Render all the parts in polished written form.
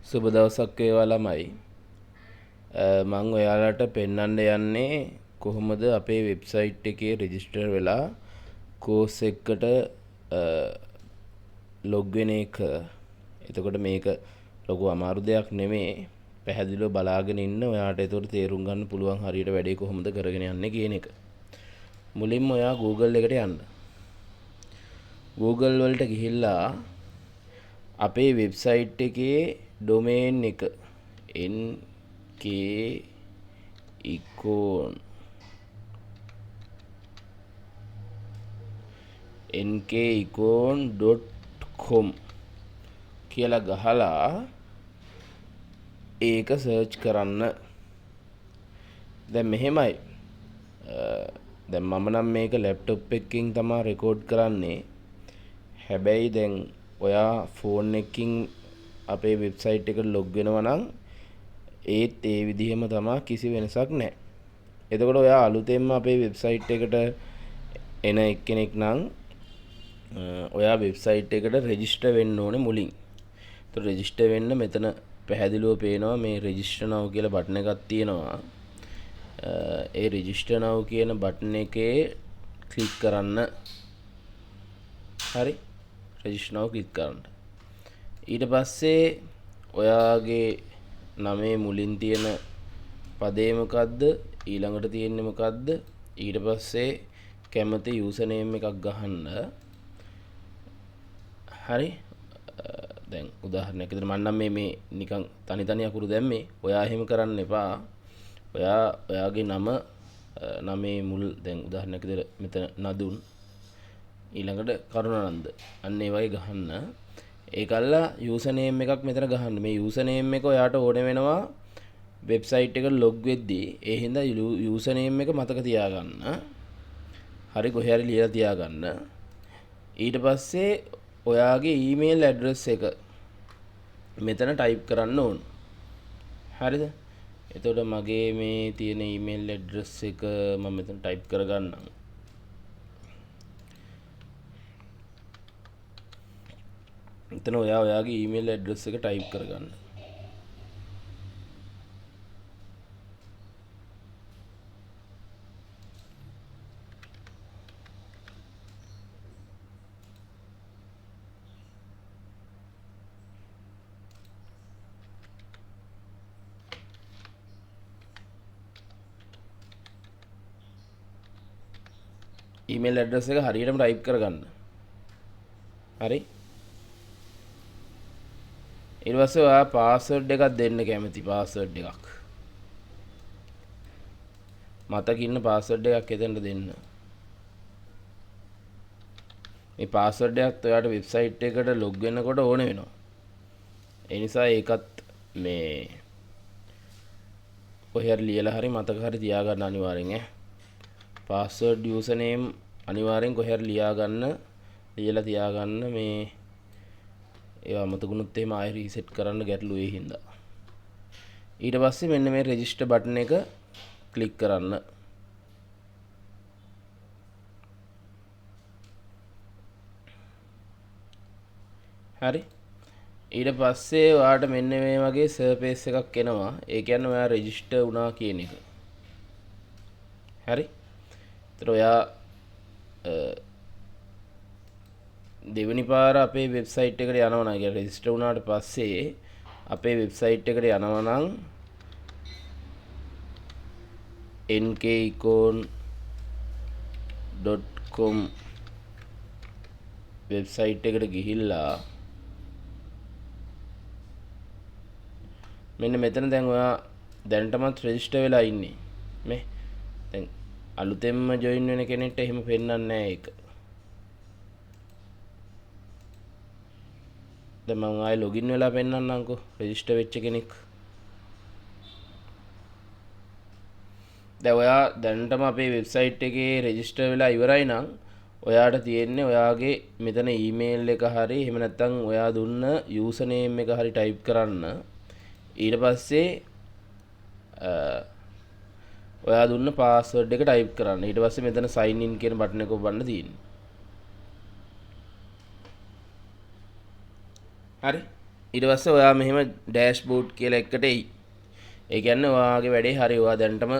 සුබ දවසක් වේවා ළමයි. මම ඔයාලට පෙන්වන්න යන්නේ කොහොමද අපේ වෙබ්සයිට් එකේ රෙජිස්ටර් වෙලා කෝස් එකකට ලොග් වෙන එක. එතකොට මේක ලොකු අමාරු දෙයක් නෙමෙයි. පැහැදිලිව බලාගෙන ඉන්න ඔයාට ඒතකොට තේරුම් ගන්න පුළුවන් හරියට වැඩේ කොහොමද කරගෙන යන්නේ කියන එක. මුලින්ම ඔයා Google එකට යන්න. Google වලට ගිහිල්ලා අපේ වෙබ්සයිට් එකේ ඩොමේන් එක nkicon.com කියලා ගහලා ඒක සර්ච් කරන්න. දැන් මෙහෙමයි. දැන් මම නම් මේක ලැප්ටොප් එකකින් තමයි රෙකෝඩ් කරන්නේ. හැබැයි දැන් ඔයා ෆෝන් එකකින් අපේ වෙබ්සයිට් එකට ලොග් වෙනවා නම් ඒත් ඒ විදිහම තමයි, කිසි වෙනසක් නැහැ. එතකොට ඔයා අලුතෙන්ම අපේ වෙබ්සයිට් එකට එන එක්කෙනෙක් නම් ඔයා වෙබ්සයිට් එකට රෙජිස්ටර් වෙන්න ඕනේ මුලින්. ඒතකොට රෙජිස්ටර් වෙන්න මෙතන පැහැදිලිව පේනවා මේ රෙජිස්ටර් now කියලා බටන් එකක් තියෙනවා. ඒ රෙජිස්ටර් now කියන බටන් එකේ ක්ලික් කරන්න. හරි. රෙජිස්ටර් now ක්ලික් කරන්න. ඊට පස්සේ ඔයාගේ නමේ මුලින් තියෙන පදේ මොකද්ද, ඊළඟට තියෙන්නේ මොකද්ද, ඊට පස්සේ කැමති යූසර් නේම් එකක් ගහන්න. හරි. දැන් උදාහරණයක් විදිහට මම නම් මේ නිකන් තනි අකුරු දැම්මේ. ඔයා එහෙම කරන්න එපා. ඔයාගේ නමේ මුල්, දැන් උදාහරණයක් විදිහට මෙතන නදුන්, ඊළඟට කරුණානන්ද, අන්න ඒ වගේ ගහන්න. ඒකල්ලා යූසර් නේම් එකක් මෙතන ගහන්න. මේ යූසර් නේම් එක ඔයාට ඕනේ වෙනවා වෙබ්සයිට් එකට ලොග් වෙද්දී. ඒ හින්දා යූසර් නේම් එක මතක තියාගන්න. හරි, කොහේ හරි ලියලා තියාගන්න. ඊට පස්සේ ඔයාගේ ඊමේල් ඇඩ්‍රස් එක මෙතන ටයිප් කරන්න ඕන. හරිද? එතකොට මගේ මේ තියෙන ඊමේල් ඇඩ්‍රස් එක මම මෙතන ටයිප් කරගන්නම්. එතන ඔයාගේ ඊමේල් ඇඩ්‍රස් එක ටයිප් කරගන්න. ඊමේල් ඇඩ්‍රස් එක හරියටම ටයිප් කරගන්න. හරි. ඊට පස්සේ ඔයා පාස්වර්ඩ් එකක් දෙන්න කැමති. පාස්වර්ඩ් එකක් මතකින්න පාස්වර්ඩ් එකක් එතනට දෙන්න. මේ පාස්වර්ඩ් එකත් ඔයාට වෙබ්සයිට් එකට ලොග් වෙනකොට ඕන වෙනවා. ඒ නිසා ඒකත් මේ කොහේ හරි ලියලා හරි මතක හරි තියාගන්න අනිවාර්යෙන්. පාස්වර්ඩ් යූසර් නේම් අනිවාර්යෙන් කොහේ හරි ලියලා තියාගන්න. මේ ඒවා මතකුණොත් එහෙම ආයෙ රීසෙට් කරන්න ගැටලු ඒ හින්දා. ඊට පස්සේ මෙන්න මේ රෙජිස්ටර් බටන් එක ක්ලික් කරන්න. හරි. ඊට පස්සේ ඔයාට මෙන්න මේ වගේ සර්ෆේස් එකක් එනවා. ඒ කියන්නේ ඔයා රෙජිස්ටර් වුණා කියන එක. හරි. ඒතර ඔයා දෙවෙනි පාර අපේ වෙබ්සයිට් එකට යනවා නම්, ඒ රෙජිස්ටර් වුණාට පස්සේ අපේ වෙබ්සයිට් එකට යනවා නම් nkicon.com වෙබ්සයිට් එකට ගිහිල්ලා මෙන්න මෙතන දැන් ඔයා දැනටමත් රෙජිස්ටර් වෙලා ඉන්නේ. මේ දැන් අලුතෙන්ම ජොයින් වෙන කෙනෙක්ට එහෙම පෙන්වන්නේ නැහැ ඒක. දැන් මම ආයෙ ලොගින් වෙලා පෙන්නන්නම්කෝ රෙජිස්ටර් වෙච්ච කෙනෙක්. දැන් ඔයා දැනටම අපේ වෙබ්සයිට් එකේ රෙජිස්ටර් වෙලා ඉවරයි නම් ඔයාට තියෙන්නේ ඔයාගේ මෙතන ඊමේල් එක හරි එහෙම නැත්නම් ඔයා දුන්න යූසර් නේම් එක හරි ටයිප් කරන්න. ඊට පස්සේ ඔයා දුන්න පාස්වර්ඩ් එක ටයිප් කරන්න. ඊට පස්සේ මෙතන sign in කියන බටන් එක ඔබන්න තියෙන්නේ. හරි. ඊට පස්සේ ඔයා මෙහෙම ඩෑෂ්බෝඩ් කියලා එකට එයි. ඒ කියන්නේ ඔයාගේ වැඩේ හරි. ඔයා දැනටම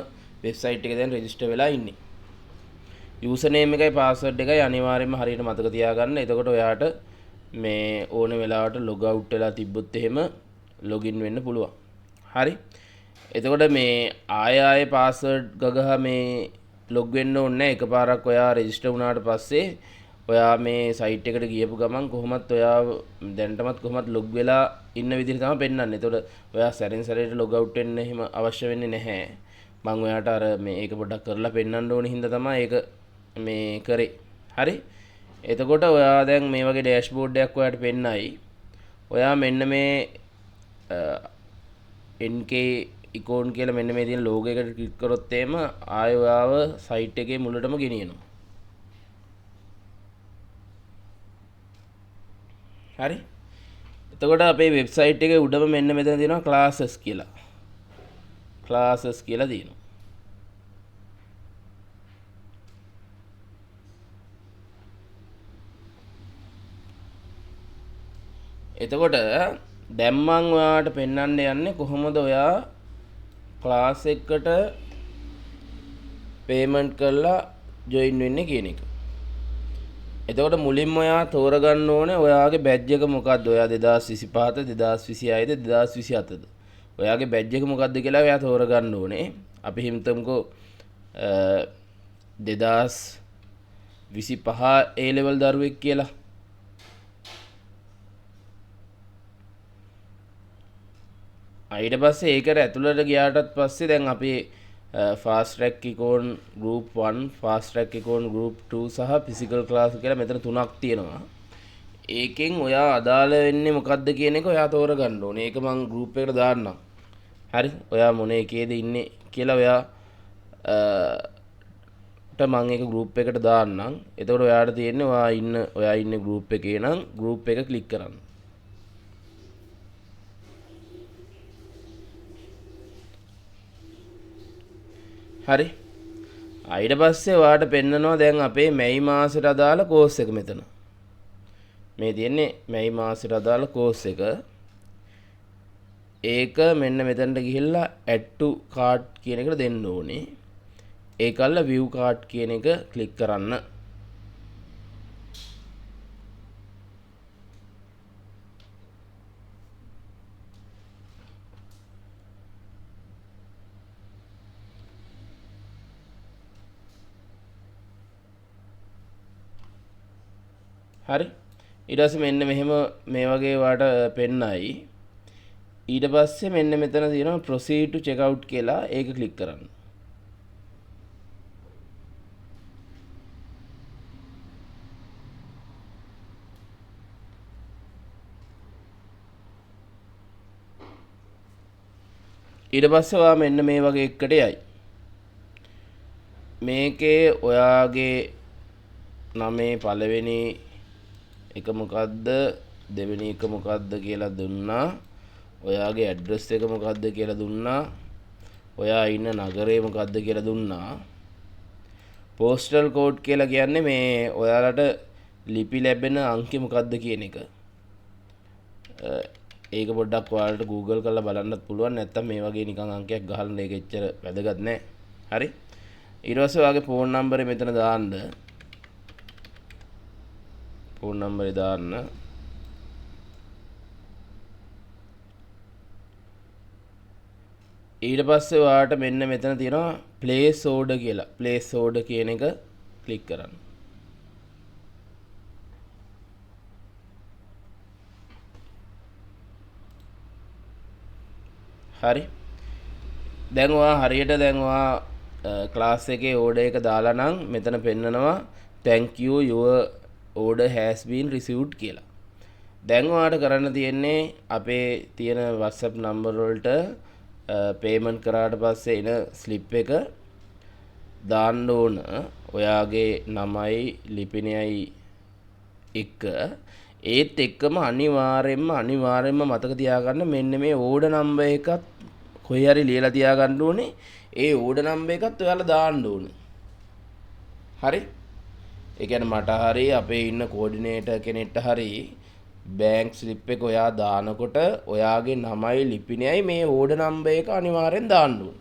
වෙබ්සයිට් එකේ දැන් රෙජිස්ටර් වෙලා ඉන්නේ. යූසර් නේම් එකයි පාස්වර්ඩ් එකයි අනිවාර්යයෙන්ම හරියට මතක තියාගන්න. එතකොට ඔයාට මේ ඕන වෙලාවට ලොග් අවුට් වෙලා තිබ්බොත් එහෙම ලොගින් වෙන්න පුළුවන්. හරි. එතකොට මේ ආය පාස්වර්ඩ් ගගහ මේ ලොග් වෙන්න ඕනේ නැහැ. එකපාරක් ඔයා රෙජිස්ටර් වුණාට පස්සේ ඔයා මේ සයිට් එකට ගියපු ගමන් කොහොමත් ඔයා දැනටමත් කොහොමත් ලොග් වෙලා ඉන්න විදිහට තමයි පෙන්වන්නේ. එතකොට ඔයා සැරින් සැරේට ලොග් අවුට් වෙන්න එහෙම අවශ්‍ය වෙන්නේ නැහැ. මම ඔයාට අර මේ ඒක පොඩ්ඩක් කරලා පෙන්වන්න ඕනේ හින්දා තමයි ඒක මේ කරේ. හරි. එතකොට ඔයා දැන් මේ වගේ ඩෑෂ්බෝඩ් එකක් ඔයාට පෙන්නයි. ඔයා මෙන්න මේ NK icon කියලා මෙන්න මේ තියෙන logo එකට ක්ලික් කරොත් එහෙම ආයෙ ඔයාව සයිට් එකේ මුලටම ගෙනියනවා. හරි. එතකොට අපේ වෙබ්සයිට් එකේ උඩම මෙන්න මෙතන තියෙනවා classes කියලා. classes කියලා තියෙනවා. එතකොට දැන් මම ඔයාලට පෙන්වන්න යන්නේ කොහොමද ඔයා ක්ලාස් එකකට පේමන්ට් කරලා ජොයින් වෙන්නේ කියන එක. එතකොට මුලින්ම ඔයා තෝරගන්න ඕනේ ඔයාගේ බැජ් එක මොකක්ද? ඔයා 2025ද 2026ද 2027ද? ඔයාගේ බැජ් එක මොකක්ද කියලා ඔයා තෝරගන්න ඕනේ. අපි හිතමුකෝ 2025 A level දරුවෙක් කියලා. ඊට පස්සේ ඒකට ඇතුළට ගියාටත් පස්සේ දැන් අපි fast track icon group 1 fast track icon group 2 සහ physical class කියලා මෙතන තුනක් තියෙනවා. ඒකෙන් ඔයා අදාළ වෙන්නේ මොකද්ද කියන එක ඔයා තෝරගන්න ඕනේ. ඒක මම group එකට දාන්නම්. හරි. ඔයා මොන එකේද ඉන්නේ කියලා ඔයා මම ඒක group එකට දාන්නම්. එතකොට ඔයාට තියෙන්නේ ඔයා ඉන්නේ group එකේ නම් group එක click කරන්න. හරි. ඊට පස්සේ ඔයාට පෙන්නනවා දැන් අපේ මැයි මාසෙට අදාළ කෝස් එක මෙතන. මේ තියෙන්නේ මැයි මාසෙට අදාළ කෝස් එක. ඒක මෙන්න මෙතනට ගිහිල්ලා add to cart කියන එකට දෙන්න ඕනේ. ඒකල්ල view cart කියන එක ක්ලික් කරන්න. හරි. ඊට පස්සේ මෙන්න මෙහෙම මේ වගේ වාට පෙන්නයි. ඊට පස්සේ මෙන්න මෙතන තියෙනවා proceed to check out කියලා. ඒක ක්ලික් කරන්න. ඊට පස්සේ ඔයා මෙන්න මේ වගේ එකකට යයි. මේකේ ඔයාගේ නමේ පළවෙනි එක මොකද්ද දෙවෙනි එක මොකද්ද කියලා දුන්නා. ඔයාගේ ඇඩ්‍රස් එක මොකද්ද කියලා දුන්නා. ඔයා ඉන්න නගරේ මොකද්ද කියලා දුන්නා. පෝස්ටල් කෝඩ් කියලා කියන්නේ මේ ඔයාලට ලිපි ලැබෙන අංකය මොකද්ද කියන එක. ඒක පොඩ්ඩක් ඔයාලට Google කරලා බලන්නත් පුළුවන්. නැත්තම් මේ වගේ නිකන් අංකයක් ගහන්න ඒක එච්චර වැදගත් නෑ. හරි. ඊට පස්සේ ඔයාගේ ෆෝන් නම්බරේ මෙතන දාන්න. ෆෝන් නම්බරේ දාන්න. ඊට පස්සේ ඔයාලට මෙන්න මෙතන තියෙනවා place order කියලා. place order කියන එක ක්ලික් කරන්න. හරි. දැන් ඔයා හරියට දැන් ඔයා ක්ලාස් එකේ order එක දාලා නම් මෙතන පෙන්නනවා thank you your order has been received කියලා. දැන් ඔයාට කරන්න තියෙන්නේ අපේ තියෙන WhatsApp number වලට payment කරාට පස්සේ එන slip එක දාන්න ඕන. ඔයාගේ නමයි ලිපිනයයි එක ඒත් එක්කම අනිවාර්යෙන්ම මතක තියාගන්න මෙන්න මේ order number එකත් කොහේ හරි ලියලා තියාගන්න ඕනේ. ඒ order number එකත් ඔයාලා දාන්න ඕනේ. හරි? ඒ කියන්නේ මට හරි අපේ ඉන්න කෝඩිනේටර් කෙනෙක්ට හරි බෑන්ක් ස්ලිප් එක ඔයා දානකොට ඔයාගේ නමයි ලිපිනයයි මේ ඕඩර් නම්බර් එක අනිවාර්යෙන් දාන්න ඕනේ.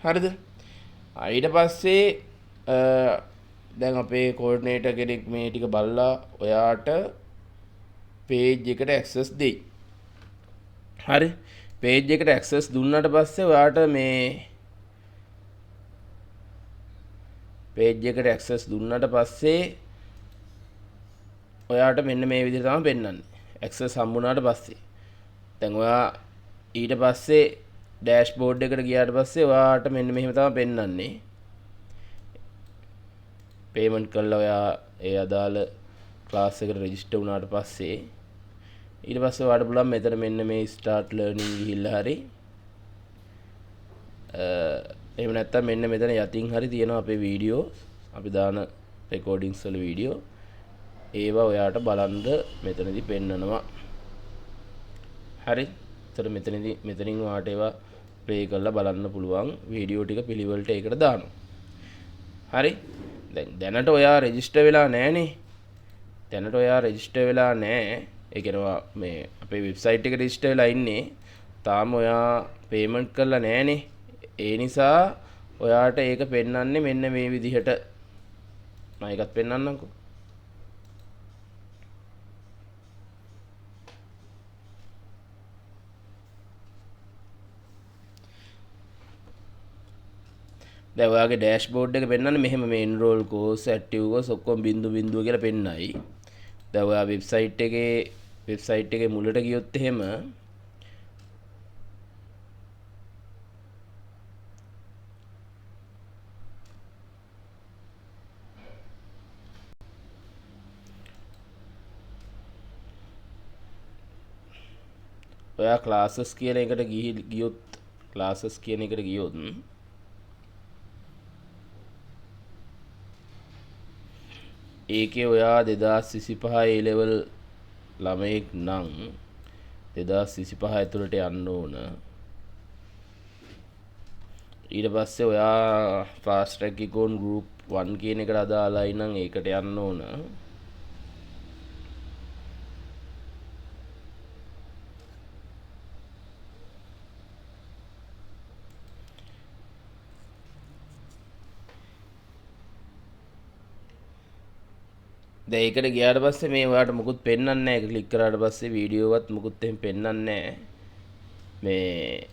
හරිද? ඊට පස්සේ දැන් අපේ කෝඩිනේටර් කෙනෙක් මේ ටික බලලා ඔයාට page එකට access දෙයි. හරි? page එකට access දුන්නාට පස්සේ ඔයාට මේ page එකට access දුන්නාට පස්සේ ඔයාට මෙන්න මේ විදිහට තමයි පෙන්වන්නේ. access හම්බුනාට පස්සේ. දැන් ඔයා ඊට පස්සේ ඩෑෂ්බෝඩ් එකට ගියාට පස්සේ ඔයාට මෙන්න මෙහෙම තමයි පෙන්වන්නේ. පේමන්ට් කළා ඔයා ඒ අදාළ ක්ලාස් එකට රෙජිස්ටර් වුණාට පස්සේ ඊට පස්සේ ඔයාට පුළුවන් මෙතන මෙන්න මේ start learning ගිහිල්ලා හරි එහෙම නැත්නම් මෙන්න මෙතන යටින් හරි තියෙනවා අපේ වීඩියෝ අපි දාන රෙකෝඩින්ග්ස් වල වීඩියෝ ඒවා ඔයාට බලන්න මෙතනදී පෙන්නනවා. හරි. ඒතර මෙතනින් ඔයාට ඒවා ප්ලේ කරලා බලන්න පුළුවන් වීඩියෝ ටික පිළිවෙලට ඒකට දානවා. හරි. දැනට ඔයා රෙජිස්ටර් වෙලා නැහනේ. දැනට ඔයා රෙජිස්ටර් වෙලා නැහැ. ඒ කියනවා මේ අපේ වෙබ්සයිට් එකට රෙජිස්ටර් වෙලා ඉන්නේ. තාම ඔයා පේමන්ට් කරලා නැහනේ. ඒ නිසා ඔයාට ඒක පෙන්වන්නේ මෙන්න මේ විදිහට. මම ඒකත් පෙන්වන්නම්කෝ. දැන් ඔයාගේ ඩෑෂ්බෝඩ් එක පෙන්වන්නේ මෙහෙම මේ enroll course active course ඔක්කොම බින්දු බින්දුව කියලා පෙන්නයි. දැන් ඔයා වෙබ්සයිට් එකේ මුලට ගියොත් එහෙම ඔයා classes කියන එකට ගියොත් classes කියන එකට ගියොත් ඒකේ ඔයා 2025 A level ළමයෙක් නම් 2025 ඇතුළට යන්න ඕන. ඊට පස්සේ ඔයා fast track icon group 1 කියන එකට අදාළයි නම් ඒකට යන්න ඕන. දැන් ඒකට ගියාට පස්සේ මේ ඔයාලට මුකුත් පෙන්වන්නේ නැහැ. ඒක ක්ලික් කරාට පස්සේ වීඩියෝවත් මුකුත් එහෙම පෙන්වන්නේ නැහැ. මේ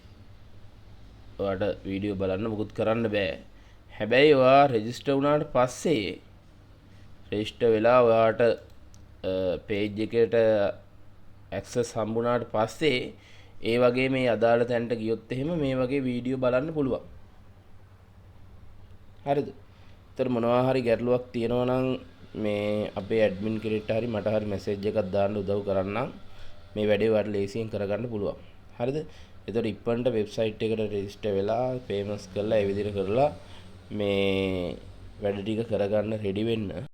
ඔයාලට වීඩියෝ බලන්න මුකුත් කරන්න බෑ. හැබැයි ඔයා රෙජිස්ටර් වුණාට පස්සේ රෙජිස්ටර් වෙලා ඔයාට page එකට access හම්බුණාට පස්සේ ඒ වගේ මේ අදාළ තැනට ගියොත් එහෙම මේ වගේ වීඩියෝ බලන්න පුළුවන්. හරිද? ඒතර මොනවා හරි ගැටලුවක් තියෙනවා නම් මේ අපේ ඇඩ්මින් කෙනෙක්ට හරි මට හරි මැසේජ් එකක් දාන්න උදව් කරන්නම්. මේ වැඩේ ඔයාලට ලේසියෙන් කරගන්න පුළුවන්. හරිද? ඒතකොට ඉක්මනට වෙබ්සයිට් එකට රෙජිස්ටර් වෙලා පේමන්ට්ස් කරලා ඒ විදිහට කරලා මේ වැඩ ටික කරගන්න රෙඩි වෙන්න.